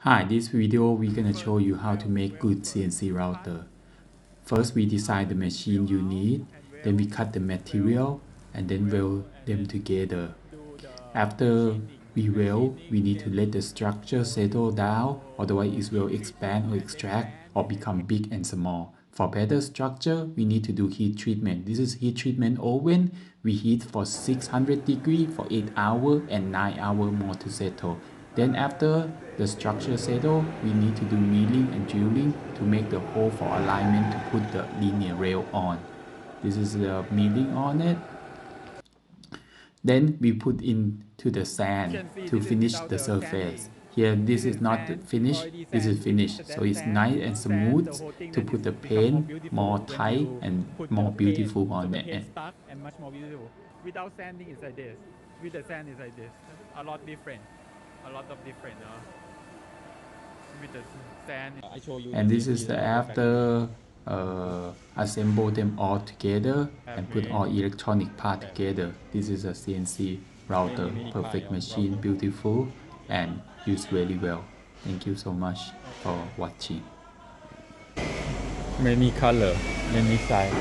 Hi, this video we're gonna show you how to make good CNC router. First we design the machine you need, then we cut the material and then weld them together. After we weld, we need to let the structure settle down, otherwise it will expand or extract or become big and small. For better structure, we need to do heat treatment. This is heat treatment oven. We heat for 600 degrees for 8 hours and 9 hours more to settle. Then after the structure settle, we need to do milling and drilling to make the hole for alignment to put the linear rail on. This is the milling on it. Then we put into the sand to finish the surface. Here this is not finished, this is finished. So it's nice and smooth to put the paint more tight and more beautiful on it. And much more beautiful. Without sanding it's like this. With the sand it's like this. A lot different. A lot of different. With the sand. I show you. And this is the after assemble them all together and put all electronic part together. This is a CNC router, perfect machine, beautiful and used very well. Thank you so much for watching. Many color, many size.